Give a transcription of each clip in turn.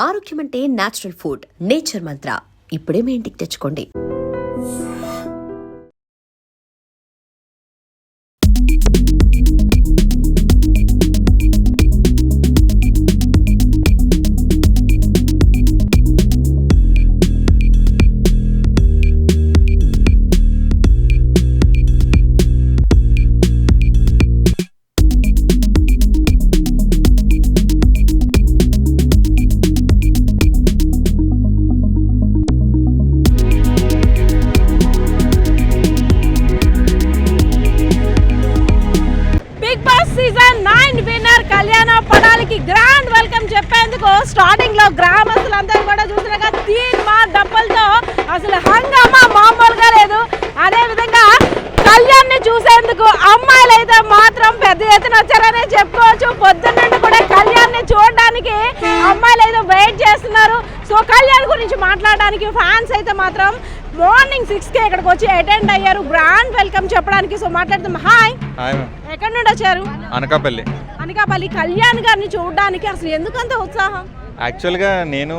ఆరోగ్యం అంటే natural food. Nature మంత్ర ఇప్పుడే మీ ఇంటికి తెచ్చుకోండి. కళ్యాణ పడాలికి గ్రాండ్ వెల్కమ్ చెప్పేందుకు స్టార్టింగ్ లో గ్రామస్తులందరూ కూడా చూసినాక తీన్మా డబ్బలతో అసలు హంగామా మామూలుగా లేదు. అదే విధంగా కళ్యాణ్ ని చూసేందుకు అమ్మాయిలు అయితే మాత్రం పెద్ద ఎత్తున వచ్చారనే చెప్పుకోవచ్చు. పొద్దున్నుండి కూడా కళ్యాణ్ ని చూడడానికి అమ్మాయిలు అయితే వెయిట్ చేస్తున్నారు. సో కళ్యాణ్ గురించి మాట్లాడడానికి ఫ్యాన్స్ అయితే మాత్రం మార్నింగ్ 6కి ఇక్కడికి వచ్చి అటెండ్ అయ్యారు గ్రాండ్ వెల్కమ్ చెప్పడానికి. సో మాట్లాడుతాం. హాయ్, ఎక్కడి నుండి వచ్చారు? అనకాపల్లి. కళ్యాణ్ గారిని చూడడానికి అసలు ఎందుకంత ఉత్సాహం? యాక్చువల్గా నేను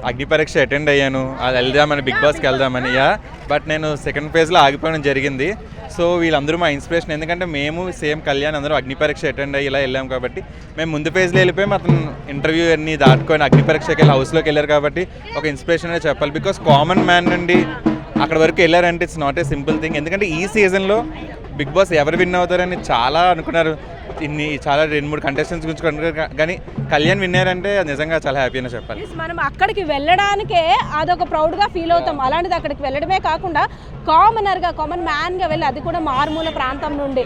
అగ్ని పరీక్ష అటెండ్ అయ్యాను, అది వెళ్దామని, బిగ్ బాస్కి వెళ్దామని. బట్ నేను సెకండ్ ఫేజ్లో ఆగిపోవడం జరిగింది. సో వీళ్ళందరూ మా ఇన్స్పిరేషన్. ఎందుకంటే మేము సేమ్ కళ్యాణ్ అందరూ అగ్ని పరీక్ష అటెండ్ అయ్యి ఇలా వెళ్ళాం కాబట్టి మేము ముందు ఫేజ్లో వెళ్ళిపోయి అతను ఇంటర్వ్యూ అన్ని దాటుకొని అగ్ని పరీక్షకి వెళ్ళి హౌస్లోకి వెళ్ళారు కాబట్టి ఒక ఇన్స్పిరేషన్ అనే చెప్పాలి. బికాస్ కామన్ మ్యాన్ నుండి అక్కడ వరకు వెళ్ళారంటే it's not a simple thing. ఎందుకంటే ఈ సీజన్లో బిగ్ బాస్ ఎవరు విన్ అవుతారని చాలా అనుకున్నారు. చాలా 2-3 కంటెస్టెంట్స్ గురించి అనుకున్నారు, కానీ కళ్యాణ్ విన్నారంటే నిజంగా చాలా హ్యాపీ అని చెప్పాలి. మనం అక్కడికి వెళ్ళడానికే అదొక ప్రౌడ్గా ఫీల్ అవుతాం. అలాంటిది అక్కడికి వెళ్ళడమే కాకుండా కామన్ మ్యాన్గా వెళ్ళి, అది కూడా మారుమూల ప్రాంతం నుండి.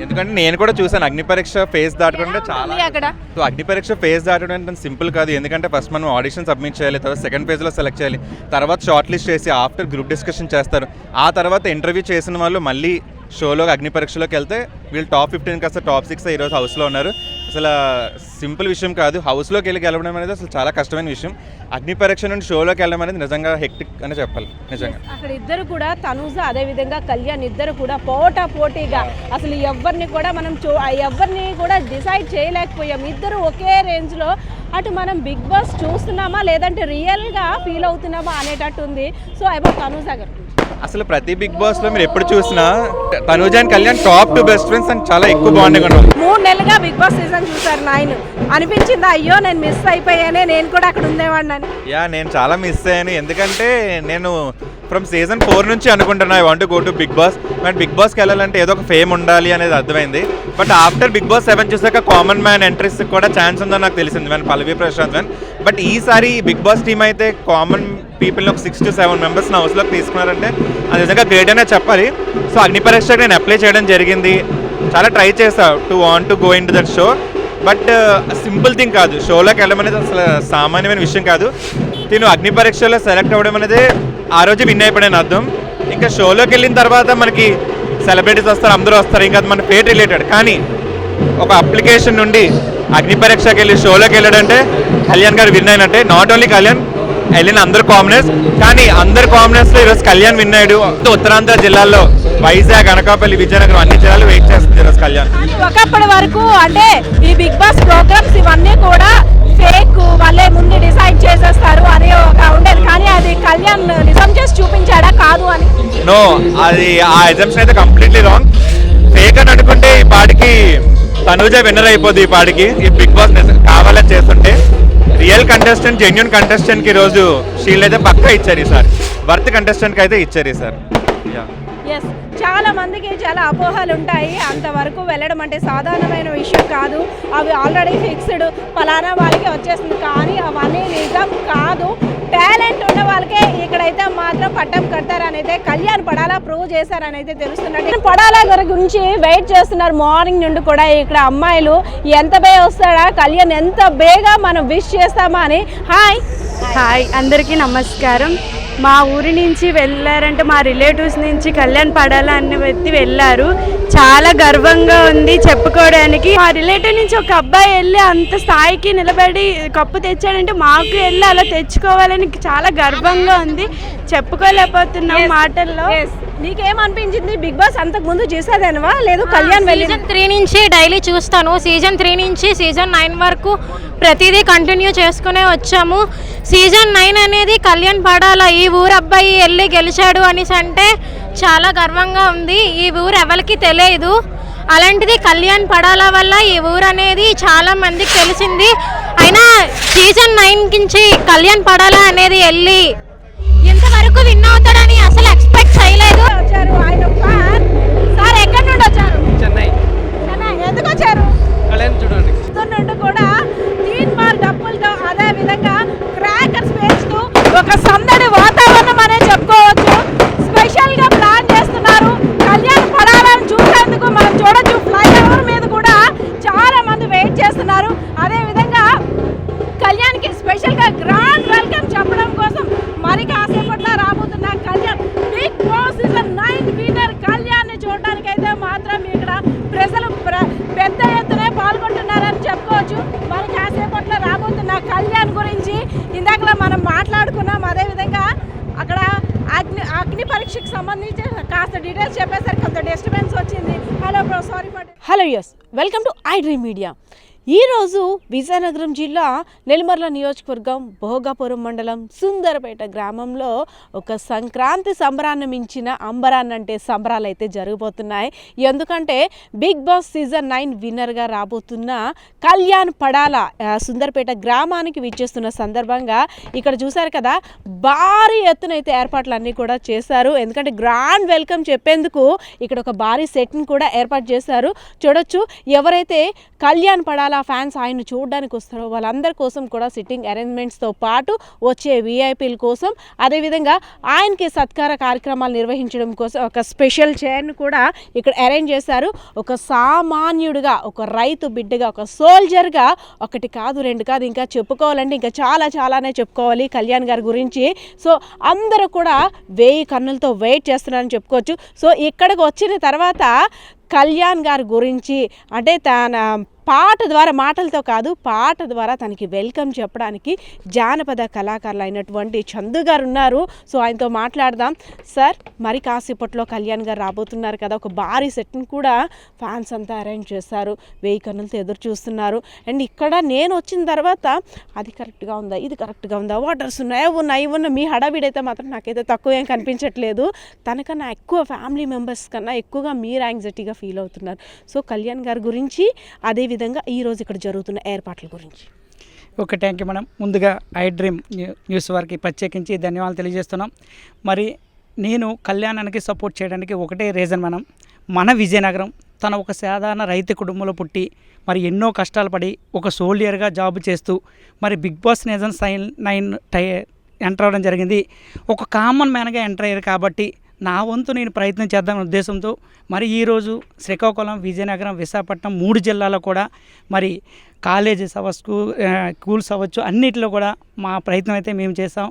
ఎందుకంటే నేను కూడా చూసాను అగ్ని పరీక్ష ఫేజ్ దాటుకుంటే చాలా అక్కడ. సో అగ్ని పరీక్ష ఫేజ్ దాటడం అంటే సింపుల్ కాదు. ఎందుకంటే ఫస్ట్ మనం ఆడిషన్ సబ్మిట్ చేయాలి, తర్వాత సెకండ్ ఫేజ్లో సెలెక్ట్ చేయాలి, తర్వాత షార్ట్ లిస్ట్ చేసి ఆఫ్టర్ గ్రూప్ డిస్కషన్ చేస్తారు. ఆ తర్వాత ఇంటర్వ్యూ చేసిన వాళ్ళు మళ్ళీ షోలో అగ్ని పరీక్షలోకి వెళ్తే వీళ్ళు టాప్ 15 కాస్త టాప్ 6 ఈరోజు హౌస్లో ఉన్నారు. అసలు సింపుల్ విషయం కాదు. హౌస్లోకి వెళ్ళి గెలవడం అనేది అసలు చాలా కష్టమైన విషయం. అగ్ని పరీక్ష నుండి షోలోకి వెళ్ళడం అనేది నిజంగా హెక్టిక్ అని చెప్పాలి. నిజంగా అక్కడ ఇద్దరు కూడా తనూజ అదేవిధంగా కళ్యాణ్ ఇద్దరు కూడా పోటీగా అసలు ఎవరిని కూడా మనం ఎవరిని కూడా డిసైడ్ చేయలేకపోయాం. ఇద్దరు ఒకే రేంజ్లో అటు మనం బిగ్ బాస్ చూస్తున్నామా లేదంటే రియల్గా ఫీల్ అవుతున్నామా అనేటట్టు ఉంది. సో అబౌట్ తనూజ గారు, అసలు ప్రతి బిగ్ బాస్ లో మీరు ఎప్పుడు చూసినా Tanuja and Kalyan top 2 best friends and చాలా ఎక్కువ బాండింగ్ ఉన్నారు. 3 నెలలుగా బిగ్ బాస్ సీజన్ చూసారు. 9 అనిపించిందా అయ్యో నేను మిస్ అయిపోయానే, నేను కూడా అక్కడ ఉండేవాడిని? నేను చాలా మిస్ అయ్యాను. ఎందుకంటే నేను ఫ్రమ్ సీజన్ 4 నుంచి అనుకుంటున్నా I want go to Bigg Boss. But Bigg బాస్కి వెళ్ళాలంటే ఏదో ఒక ఫేమ్ ఉండాలి అనేది అర్థమైంది. బట్ ఆఫ్టర్ బిగ్ బాస్ 7 చూసాక కామన్ మ్యాన్ ఎంట్రీస్ కూడా ఛాన్స్ ఉందని నాకు తెలిసింది. మన పల్లవి ప్రశాంత్ మ్యాన్. బట్ ఈసారి బిగ్ బాస్ టీమ్ అయితే కామన్ పీపుల్ని ఒక 6 to 7 మెంబర్స్ని హౌస్లోకి తీసుకున్నారంటే అది నిజంగా గ్రేట్ అనే చెప్పాలి. సో అగ్ని పరీక్షకు నేను అప్లై చేయడం జరిగింది. చాలా ట్రై చేసా to want to go in to that show. But simple thing కాదు. షోలోకి వెళ్ళడం అనేది అసలు సామాన్యమైన విషయం కాదు. నేను అగ్ని పరీక్షలో సెలెక్ట్ అవ్వడం అనేది ఆ రోజు విన్ అయిపోయాను అర్థం. ఇంకా షోలోకి వెళ్ళిన తర్వాత మనకి సెలబ్రిటీస్ వస్తారు, అందరూ వస్తారు, ఇంకా అది మన ఫేట్ రిలేటెడ్. కానీ ఒక అప్లికేషన్ నుండి అగ్ని పరీక్షకి వెళ్ళి షోలోకి వెళ్ళాడంటే కళ్యాణ్ గారు విన్ అయినట్టే. నాట్ ఓన్లీ కళ్యాణ్, వెళ్ళిన అందరు కామనర్స్. కానీ అందరు కామనర్స్లో ఈరోజు కళ్యాణ్ విన్ అయ్యాడు. ఉత్తరాంధ్ర జిల్లాల్లో వైజాగ్, అనకాపల్లి, విజయనగరం అన్ని జిల్లాలు వెయిట్ చేస్తుంది ఈరోజు కళ్యాణ్. ఒకప్పటి వరకు అంటే ఈ బిగ్ బాస్ ప్రోగ్రామ్స్ ఇవన్నీ కూడా ఫేక్, వాళ్ళే ముందు డిసైడ్ చేసేస్తారు అని ఒక ఉండేది. కానీ అది కళ్యాణ్ నిజం చేసి చూపించాడా కాదు అని? నో, అది ఆ ఎగ్జామ్షన్ అయితే కంప్లీట్లీ రాంగ్. ఫేక్ అని అనుకుంటే ఈ పాటికి తనూజ విన్నర్ అయిపోద్ది. ఈ పాటికి ఈ బిగ్ బాస్ కావాలని చేస్తుంటే రియల్ కంటెస్టెంట్, జెన్యున్ కంటెస్టెంట్కి ఈరోజు షీల్డ్ అయితే పక్కా ఇచ్చారు ఈసారి. వర్త్ కంటెస్టెంట్కి అయితే ఇచ్చారు ఈసారి. చాలా మందికి చాలా అపోహలు ఉంటాయి. అంతవరకు వెళ్ళడం అంటే సాధారణమైన విషయం కాదు. అవి ఆల్రెడీ ఫిక్స్డ్, ఫలానా వాళ్ళకి వచ్చేస్తుంది. కానీ అవన్నీ నిజం కాదు. టాలెంట్ ఉన్న వాళ్ళకే ఇక్కడైతే మాత్రం పట్టం కడతారని అయితే కళ్యాణ్ పడాలా ప్రూవ్ చేశారని అయితే తెలుస్తున్నట్టు. పడాలా గారి గురించి వెయిట్ చేస్తున్నారు మార్నింగ్ నుండి కూడా. ఇక్కడ అమ్మాయిలు ఎంత బేగా వస్తాడా, కళ్యాణ్ ఎంత బేగా మనం విష్ చేస్తామా అని. హాయ్ అందరికీ నమస్కారం. మా ఊరి నుంచి వెళ్ళారంటే మా రిలేటివ్స్ నుంచి కళ్యాణ్ పడాలా అనే వ్యక్తి వెళ్ళారు. చాలా గర్వంగా ఉంది చెప్పుకోవడానికి. మా రిలేటివ్ నుంచి ఒక అబ్బాయి వెళ్ళి అంత స్థాయికి నిలబడి కప్పు తెచ్చాడంటే మాకు వెళ్ళి అలా తెచ్చుకోవాలని చాలా గర్వంగా ఉంది. చెప్పుకోలేకపోతున్నాం మాటల్లో. నీకేమనిపించింది? బిగ్ బాస్ అంతకు ముందు చూసేదేనవా లేదు కళ్యాణ్ వెళ్ళి? సీజన్ 3 నుంచి డైలీ చూస్తాను. సీజన్ 3 నుంచి సీజన్ 9 వరకు ప్రతిదీ కంటిన్యూ చేసుకునే వచ్చాము. సీజన్ 9 అనేది కళ్యాణ్ పడాల ఈ ఊరు అబ్బాయి వెళ్ళి గెలిచాడు అనేసి అంటే చాలా గర్వంగా ఉంది. ఈ ఊరు ఎవరికి తెలియదు, అలాంటిది కళ్యాణ్ పడాల వల్ల ఈ ఊరు అనేది చాలా మందికి తెలిసింది. అయినా సీజన్ 9 నుంచి కళ్యాణ్ పడాల అనేది వెళ్ళి ఇంతవరకు విన్ అవుతాడని అసలు ఎక్స్పెక్ట్ చేయలేదు. వచ్చారు ఆయన ఫ్యాన్. సార్ ఎక్కడి నుండి వచ్చారు? చెన్నై ఎందుకు వచ్చారు? కళ్యాణ్ చూడండి నుండి కూడా తీన్ మార్ డప్పులతో అదే విధంగా క్రాకర్స్ పేస్తూ ఒక సందడి వాతావరణం అనే చెప్పుకోవచ్చు. స్పెషల్ గా ప్లాన్ చేస్తున్నారు కళ్యాణ్ పడాలని చూసేందుకు. మనం చూడొచ్చు ఫ్లైఓవర్ మీద కూడా చాలా మంది వెయిట్ చేస్తున్నారు. అదే విధంగా కళ్యాణ్కి స్పెషల్ గా గ్రాండ్ వెల్కమ్ చెప్పడం కోసం మరి కాసేపట్లో రాబోతున్న Kalyan Bigg Boss season 9 winner Kalyan చూడడానికి అయితే మాత్రం ఇక్కడ ప్రజలు పెద్ద ఎత్తున పాల్గొంటున్నారని చెప్పుకోవచ్చు. మరి కాసేపట్లో రాబోతున్న కళ్యాణ్ గురించి ఇందాక మనం మాట్లాడుకున్నాం. అదేవిధంగా అక్కడ అగ్ని పరీక్షకు సంబంధించి కాస్త డీటెయిల్స్ చెప్పేసరికి కొంత డిస్టర్బెన్స్ వచ్చింది. Hello bro, sorry for. Hello yes, welcome to iDream Media. ఈరోజు విజయనగరం జిల్లా నెల్లిమర్ల నియోజకవర్గం భోగాపురం మండలం సుందరపేట గ్రామంలో ఒక సంక్రాంతి సంబరాన్ని మించిన అంబరాన్నంటే సంబరాలు అయితే జరగబోతున్నాయి. ఎందుకంటే బిగ్ బాస్ సీజన్ 9 విన్నర్గా రాబోతున్న కళ్యాణ్ పడాల సుందరపేట గ్రామానికి విచ్చేస్తున్న సందర్భంగా ఇక్కడ చూశారు కదా, భారీ ఎత్తున అయితే ఏర్పాట్లన్నీ కూడా చేశారు. ఎందుకంటే గ్రాండ్ వెల్కమ్ చెప్పేందుకు ఇక్కడ ఒక భారీ సెట్ని కూడా ఏర్పాటు చేశారు. చూడొచ్చు, ఎవరైతే కళ్యాణ్ పడాల ఫ్యాన్స్ ఆయన చూడడానికి వస్తారో వాళ్ళందరి కోసం కూడా సిట్టింగ్ అరేంజ్మెంట్స్తో పాటు వచ్చే విఐపీల కోసం, అదేవిధంగా ఆయనకి సత్కార కార్యక్రమాలు నిర్వహించడం కోసం ఒక స్పెషల్ చైర్ను కూడా ఇక్కడ అరేంజ్ చేశారు. ఒక సామాన్యుడిగా, ఒక రైతు బిడ్డగా, ఒక సోల్జర్గా ఒకటి కాదు రెండు కాదు ఇంకా చెప్పుకోవాలంటే ఇంకా చాలానే చెప్పుకోవాలి కళ్యాణ్ గారి గురించి. సో అందరూ కూడా 1000 కన్నులతో వెయిట్ చేస్తున్నారని చెప్పుకోవచ్చు. సో ఇక్కడికి వచ్చిన తర్వాత కళ్యాణ్ గారి గురించి అంటే తన పాట ద్వారా, మాటలతో కాదు పాట ద్వారా తనకి వెల్కమ్ చెప్పడానికి జానపద కళాకారులు అయినటువంటి చందు గారు ఉన్నారు. సో ఆయనతో మాట్లాడదాం. సార్, మరి కాసేపట్లో కళ్యాణ్ గారు రాబోతున్నారు కదా, ఒక భారీ సెట్ని కూడా ఫ్యాన్స్ అంతా అరేంజ్ చేస్తారు. 1000 కన్నులతో ఎదురు చూస్తున్నారు. అండ్ ఇక్కడ నేను వచ్చిన తర్వాత అది కరెక్ట్గా ఉందా, ఇది కరెక్ట్గా ఉందా, వాటర్స్ ఉన్నాయి, ఇవి ఉన్నాయి, మీ హడావిడైతే మాత్రం నాకైతే తక్కువ ఏం కనిపించట్లేదు. తనకన్నా ఎక్కువ ఫ్యామిలీ మెంబర్స్ కన్నా ఎక్కువగా మీరు యాంగ్జైటీగా ఫీల్ అవుతున్నారు. సో కళ్యాణ్ గారి గురించి, అదేవిధంగా ఈరోజు ఇక్కడ జరుగుతున్న ఏర్పాట్ల గురించి. Okay, thank you madam. ముందుగా ఐ డ్రీమ్ న్యూస్ వారికి ప్రత్యేకించి ధన్యవాదాలు తెలియజేస్తున్నాం. మరి నేను కళ్యాణానికి సపోర్ట్ చేయడానికి ఒకటే రీజన్ మేడం, మన విజయనగరం తన ఒక సాధారణ రైతు కుటుంబంలో పుట్టి మరి ఎన్నో కష్టాలు పడి ఒక సోల్జర్గా జాబ్ చేస్తూ మరి బిగ్ బాస్ సీజన్ 9 ఎంటర్ అవ్వడం జరిగింది. ఒక కామన్ మ్యాన్గా ఎంటర్ అయ్యారు కాబట్టి నా వంతు నేను ప్రయత్నం చేద్దామనే ఉద్దేశంతో మరి ఈరోజు శ్రీకాకుళం, విజయనగరం, విశాఖపట్నం 3 జిల్లాలో కూడా మరి కాలేజెస్ అవ్వచ్చు, స్కూల్స్ అవ్వచ్చు, అన్నిటిలో కూడా మా ప్రయత్నం అయితే మేము చేసాం.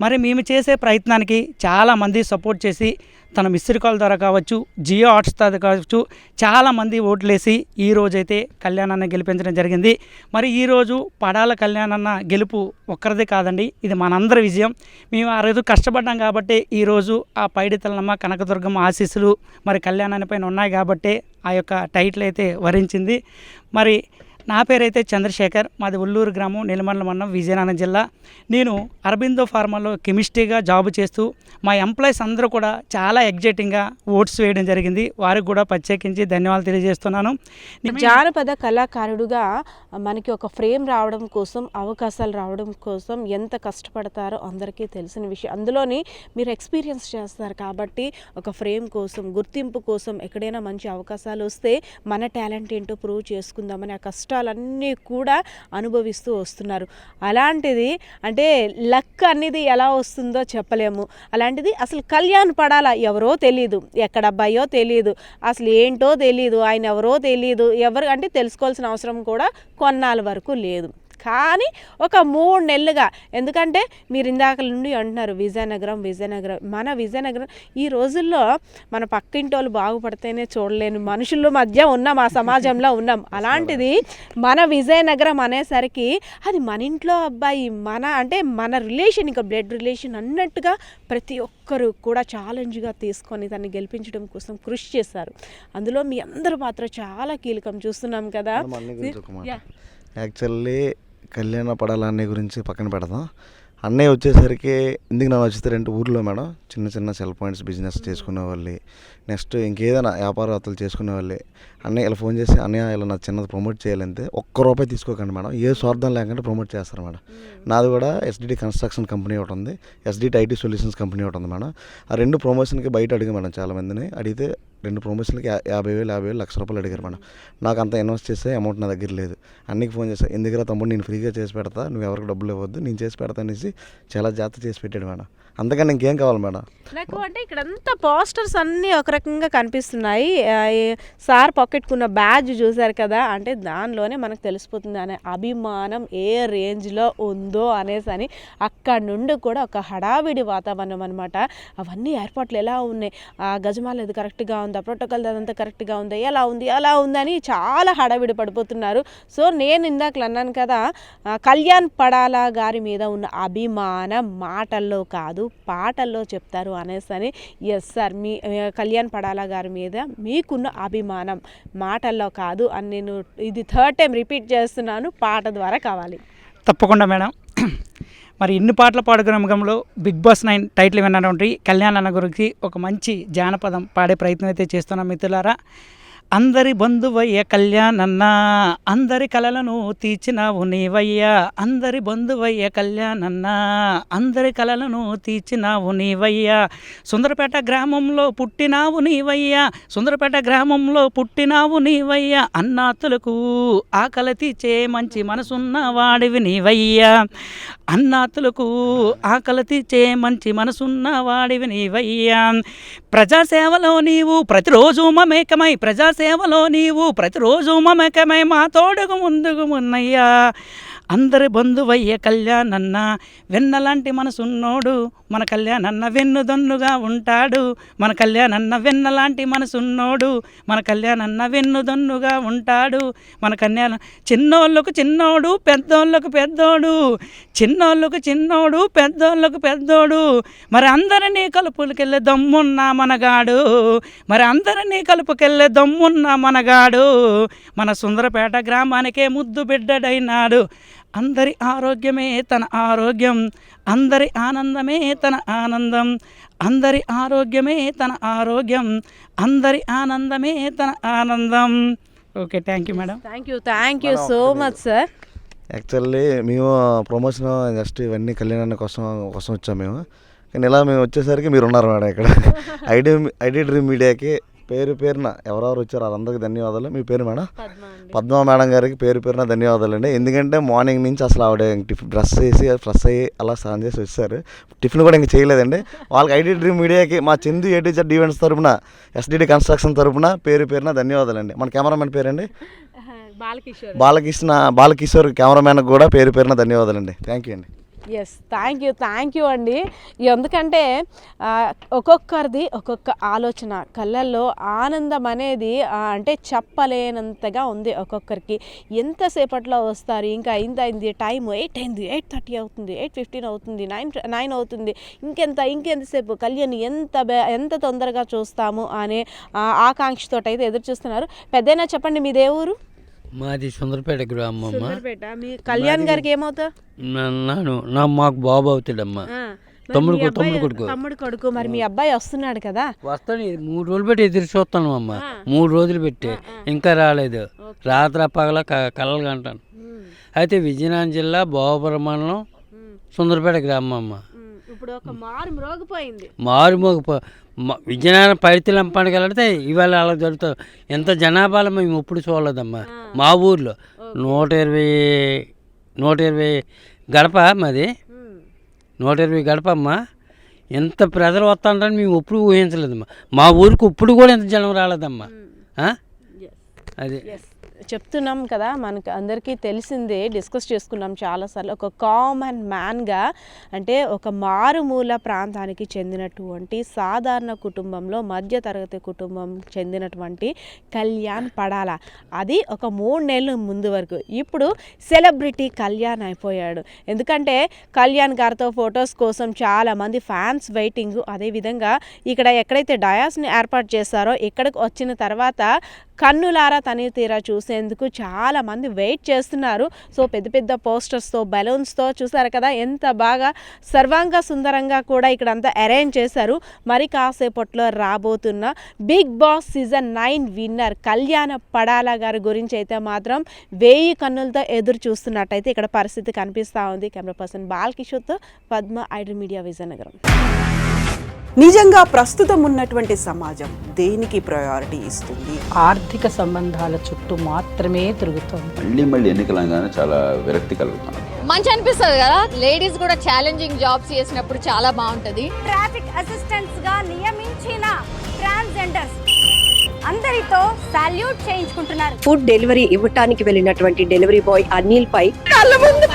మరి మేము చేసే ప్రయత్నానికి చాలామంది సపోర్ట్ చేసి తన మిస్డ్ కాల్ ద్వారా కావచ్చు, జియో హాట్స్టార్ కావచ్చు, చాలామంది ఓట్లేసి ఈరోజైతే కళ్యాణాన్ని గెలిపించడం జరిగింది. మరి ఈరోజు పడాల కళ్యాణన్న గెలుపు ఒక్కరిదే కాదండి, ఇది మనందరి విజయం. మేము ఆ రోజు కష్టపడ్డాం కాబట్టి ఈరోజు ఆ పైడితలనమ్మ, కనకదుర్గమ్మ ఆశీస్సులు మరి కళ్యాణాన్ని పైన ఉన్నాయి కాబట్టి ఆ యొక్క టైటిల్ అయితే వరించింది. మరి నా పేరైతే చంద్రశేఖర్, మాది ఉల్లూరు గ్రామం, నెల్లిమర్ల మండలం, విజయనగరం జిల్లా. నేను అరబిందో ఫార్మాలో కెమిస్ట్రీగా జాబ్ చేస్తూ మా ఎంప్లాయీస్ అందరూ కూడా చాలా ఎగ్జైటింగ్గా ఓట్స్ వేయడం జరిగింది. వారికి కూడా ప్రత్యేకించి ధన్యవాదాలు తెలియజేస్తున్నాను. జానపద కళాకారుడుగా మనకి ఒక ఫ్రేమ్ రావడం కోసం, అవకాశాలు రావడం కోసం ఎంత కష్టపడతారో అందరికీ తెలిసిన విషయం. అందులోని మీరు ఎక్స్పీరియన్స్ చేస్తారు కాబట్టి ఒక ఫ్రేమ్ కోసం, గుర్తింపు కోసం ఎక్కడైనా మంచి అవకాశాలు వస్తే మన టాలెంట్ ఏంటో ప్రూవ్ చేసుకుందామని ఆ కష్టాలన్నీ కూడా అనుభవిస్తూ వస్తున్నారు. అలాంటిది అంటే లక్ అనేది ఎలా వస్తుందో చెప్పలేము. అలాంటిది అసలు కళ్యాణ్ పడాల ఎవరో తెలియదు, ఎక్కడ అబ్బాయో తెలియదు, అసలు ఏంటో తెలియదు, ఆయన ఎవరో తెలియదు, ఎవరు అంటే తెలుసుకోవాల్సిన అవసరం కూడా కొన్నాళ్ళ వరకు లేదు. కానీ ఒక 3 నెలలుగా, ఎందుకంటే మీరు ఇందాక నుండి అంటున్నారు విజయనగరం మన విజయనగరం ఈ రోజుల్లో మన పక్కింటి వాళ్ళు బాగుపడితేనే చూడలేని మనుషుల మధ్య ఉన్నాం, ఆ సమాజంలో ఉన్నాం. అలాంటిది మన విజయనగరం అనేసరికి అది మన ఇంట్లో అబ్బాయి, మన రిలేషన్, ఇంకా బ్లడ్ రిలేషన్ అన్నట్టుగా ప్రతి ఒక్కరు కూడా ఛాలెంజ్గా తీసుకొని దాన్ని గెలిపించడం కోసం కృషి చేశారు. అందులో మీ అందరి పాత్ర చాలా కీలకం చూస్తున్నాం కదా. యాక్చువల్లీ కళ్యాణ పడాలనే గురించి పక్కన పెడదాం. అన్నయ్య వచ్చేసరికి ఎందుకు నన్ను వచ్చేస్తారంటే ఊర్లో మేడం చిన్న చిన్న సెల్ పాయింట్స్ బిజినెస్ చేసుకునే వాళ్ళు, నెక్స్ట్ ఇంకేదైనా వ్యాపారవేత్తలు చేసుకునే వాళ్ళు అన్నయ్య ఇలా ఫోన్ చేసి అన్నయ్య ఇలా నా చిన్నది ప్రమోట్ చేయాలంటే ₹1 తీసుకోకండి మేడం, ఏ స్వార్థం లేకుండా ప్రమోట్ చేస్తారు మేడం. నాది కూడా ఎస్డిటి కన్స్ట్రక్షన్ కంపెనీ ఒకటి ఉంది, ఎస్డిటి ఐటీ సొల్యూషన్స్ కంపెనీ ఒకటి ఉంది మేడం. ఆ 2 ప్రమోషన్కి బయట అడిగాం మేడం, చాలామందిని అడిగితే 2 ప్రమోషన్లకి 50,000 ₹1,00,000 అడిగారు మేడం. నాకు అంత ఇన్వెస్ట్ చేసే అమౌంట్ నా దగ్గర లేదు. అన్నికి ఫోన్ చేశాను, ఎందుకురా తమ్ముడు నేను ఫ్రీగా చేసి పెడతా, నువ్వు ఎవరికి డబ్బులు ఇవ్వద్దు, నేను చేసి పెడతా అనేసి చాలా జాగ్రత్త చేసి పెట్టాడు మేడం. అంతకని ఇంకేం కావాలి మేడం? నాకు అంటే ఇక్కడంతా పోస్టర్స్ అన్నీ ఒక రకంగా కనిపిస్తున్నాయి. సార్ పాకెట్కున్న బ్యాడ్జ్ చూసారు కదా, అంటే దానిలోనే మనకు తెలిసిపోతుంది అనే అభిమానం ఏ రేంజ్లో ఉందో అనేసి అని. అక్కడ నుండి కూడా ఒక హడావిడి వాతావరణం అనమాట. అవన్నీ ఏర్పాట్లు ఎలా ఉన్నాయి, గజమాల అది కరెక్ట్గా ఉందా, ప్రోటోకాల్ అదంతా కరెక్ట్గా ఉందా, ఎలా ఉంది అలా ఉందని చాలా హడావిడి పడిపోతున్నారు. సో నేను ఇందాక అన్నాను కదా, కళ్యాణ్ పడాలా గారి మీద ఉన్న అభిమానం మాటల్లో కాదు పాటల్లో చెప్తారు అనేసి అని. ఎస్ సార్, మీ కళ్యాణ్ పడాలా గారి మీద మీకున్న అభిమానం మాటల్లో కాదు అని నేను ఇది 3rd టైం రిపీట్ చేస్తున్నాను, పాట ద్వారా కావాలి. తప్పకుండా మేడం. మరి ఇన్ని పాటల పాడుగ్రామంలో బిగ్ బాస్ 9 టైటిల్ విన్నటువంటి కళ్యాణ్ అన్న గురించి ఒక మంచి జానపదం పాడే ప్రయత్నం అయితే చేస్తున్నాం మిత్రులారా. అందరి బంధువయ్య కళ్యాణన్నా, అందరి కలలను తీర్చినావు నీవయ్యా, అందరి బంధువయ్య కళ్యాణన్నా, అందరి కలలను తీర్చినావు నీవయ్యా, సుందరపేట గ్రామంలో పుట్టినావు నీవయ్యా, సుందరపేట గ్రామంలో పుట్టినావు నీవయ్యా, అన్నాతులకు ఆకలి తీర్చే మంచి మనసున్న వాడివి నీవయ్యా, అన్నాతులకు ఆకలి తీర్చే మంచి మనసున్న వాడివి నీవయ్యా, ప్రజాసేవలో నీవు ప్రతిరోజు మమేకమై, ప్రజాసేవలో నీవు ప్రతిరోజు మమేకమై మా తోడుగు ముందుకు ఉన్నయ్యా, అందరి బంధువయ్య కళ్యాణన్న, వెన్నలాంటి మనసున్నోడు మన కళ్యాణన్న వెన్నుదన్నుగా ఉంటాడు, మన కళ్యాణన్న వెన్నలాంటి మనసున్నోడు మన కళ్యాణన్న వెన్నుదన్నుగా ఉంటాడు, మన కళ్యాణ చిన్నోళ్ళకు చిన్నోడు పెద్దోళ్ళకు పెద్దోడు, చిన్నోళ్ళకు చిన్నోడు పెద్దోళ్ళకు పెద్దోడు, మరి అందరినీ కలుపుకెళ్ళే దమ్మున్న మనగాడు, మరి అందరినీ కలుపుకెళ్ళే దమ్మున్న మనగాడు, మన సుందరపేట గ్రామానికే ముద్దు బిడ్డడైనాడు, అందరి ఆరోగ్యమే తన ఆరోగ్యం, అందరి ఆనందమే తన ఆనందం, అందరి ఆరోగ్యమే తన ఆరోగ్యం, అందరి ఆనందమే తన ఆనందం. Okay, thank you madam. Thank you so much sir. Actually మేము ప్రమోషన్ జస్ట్ ఇవన్నీ కళ్యాణాన్ని కోసం వచ్చాము మేము, కానీ ఇలా మేము వచ్చేసరికి మీరు ఉన్నారు మేడం ఇక్కడ. ఐడి డ్రీమ్ మీడియాకి పేరున ఎవరెవరు వచ్చారు వాళ్ళందరికీ ధన్యవాదాలు. మీ పేరు మేడం? పద్మ మేడం గారికి పేరున ధన్యవాదాలు అండి. ఎందుకంటే మార్నింగ్ నుంచి అసలు ఆవిడ బ్రష్ ఫ్రెష్ అయ్యి అలా స్నానం చేసి వచ్చారు, టిఫిన్ కూడా ఇంక చేయలేదండి. వాళ్ళకి ఐడి డ్రీమ్ మీడియాకి మా చందు A-to-Z ఈవెంట్స్ తరపున, ఎస్డిటి కన్స్ట్రక్షన్ తరపున పేరున ధన్యవాదాలు అండి. మన కెమెరామెన్ పేరండి బాలకిషోర్ కెమెరామెన్కి కూడా పేరున ధన్యవాదాలు అండి. థ్యాంక్ యూ అండి. ఎస్, థ్యాంక్ యూ అండి. ఎందుకంటే ఒక్కొక్కరిది ఒక్కొక్క ఆలోచన, కళ్ళల్లో ఆనందం అనేది అంటే చెప్పలేనంతగా ఉంది ఒక్కొక్కరికి. ఎంతసేపట్లో వస్తారు, ఇంకా అయింది టైం 8 అయింది, 8:30 అవుతుంది, 8:15 అవుతుంది, 9 అవుతుంది, ఇంకెంతసేపు కళ్యాణ్ ఎంత తొందరగా చూస్తాము అనే ఆకాంక్షతో అయితే ఎదురు చూస్తున్నారు. పెద్దయినా చెప్పండి, మీదే ఊరు? మాది సుందరపేట గ్రామం. మీ కళ్యాణ్ గారికి ఏమవుతా? మాకు బాబు అవుతాడమ్మా, తమ్ముడు కొడుకు. మరి మీ అబ్బాయి వస్తున్నాడు కదా? వస్తాను, 3 రోజులు పెట్టి ఎదురు చూస్తాను అమ్మ, 3 రోజులు పెట్టి ఇంకా రాలేదు. రాత్రి పగల కలలు కంటాను. అయితే విజయనగరం జిల్లా భోగపురం మండలం సుందరపేట గ్రామం అమ్మ. ఇప్పుడు ఒక మారుమోగిపోయింది. విజయనగరం పైడితల్లి పండుగ వెళ్తే ఇవాళ అలా జరుగుతుంది. ఎంత జనాభాలో మేము ఎప్పుడు చూడలేదమ్మా. మా ఊర్లో 120 గడప, మాది 120 గడప అమ్మా. ఎంత ప్రజలు వస్తుంటారని మేము ఎప్పుడు ఊహించలేదమ్మా. మా ఊరికి ఇప్పుడు కూడా ఎంత జనం రాలేదమ్మా. అది చెప్తున్నాం కదా, మనకు అందరికీ తెలిసిందే, డిస్కస్ చేసుకున్నాం చాలాసార్లు. ఒక కామన్ మ్యాన్గా అంటే ఒక మారుమూల ప్రాంతానికి చెందినటువంటి సాధారణ కుటుంబంలో మధ్యతరగతి కుటుంబం చెందినటువంటి కళ్యాణ్ పడాల, అది ఒక 3 నెలల ముందు వరకు. ఇప్పుడు సెలబ్రిటీ కళ్యాణ్ అయిపోయాడు. ఎందుకంటే కళ్యాణ్ గారితో ఫొటోస్ కోసం చాలామంది ఫ్యాన్స్ వెయిటింగ్. అదేవిధంగా ఇక్కడ ఎక్కడైతే డయాస్ని ఏర్పాటు చేస్తారో ఇక్కడికి వచ్చిన తర్వాత కన్నులారా తనివి తీరా చూసేందుకు చాలామంది వెయిట్ చేస్తున్నారు. సో పెద్ద పెద్ద పోస్టర్స్తో, బెలూన్స్తో చూసారు కదా, ఎంత బాగా సర్వాంగ సుందరంగా కూడా ఇక్కడంతా అరేంజ్ చేశారు. మరి కాసేపట్లో రాబోతున్న బిగ్ బాస్ సీజన్ 9 విన్నర్ కళ్యాణ పడాల గారి గురించి అయితే మాత్రం 1000 కన్నులతో ఎదురు చూస్తున్నట్టయితే ఇక్కడ పరిస్థితి కనిపిస్తూ ఉంది. కెమెరా పర్సన్ బాలకిషోర్తో పద్మ, ఐడ్రీ మీడియా, విజయనగరం. నిజంగా ప్రస్తుతం ఉన్నటువంటి సమాజం దేనికి ప్రయారిటీ ఇస్తుంది? ఆర్థిక సంబంధాల చుట్టూ మాత్రమే తిరుగుతుంది. మళ్ళీ ఎన్నికలంగానే చాలా విరక్తి కలుగుతాను. మంచి అనిపిస్తుంది కదా, లేడీస్ కూడా ఛాలెంజింగ్ జాబ్స్ చేసినప్పుడు చాలా బాగుంటది. ట్రాఫిక్ అసిస్టెంట్స్ గా నియమించిన ట్రాన్స్జెండర్స్ అందరితో సాల్యూట్ చేయించుకుంటున్నారు. ఫుడ్ డెలివరీ ఇవ్వటానికి వెళ్ళినటువంటి డెలివరీ బాయ్ అనిల్ పై కళ్ళ ముందు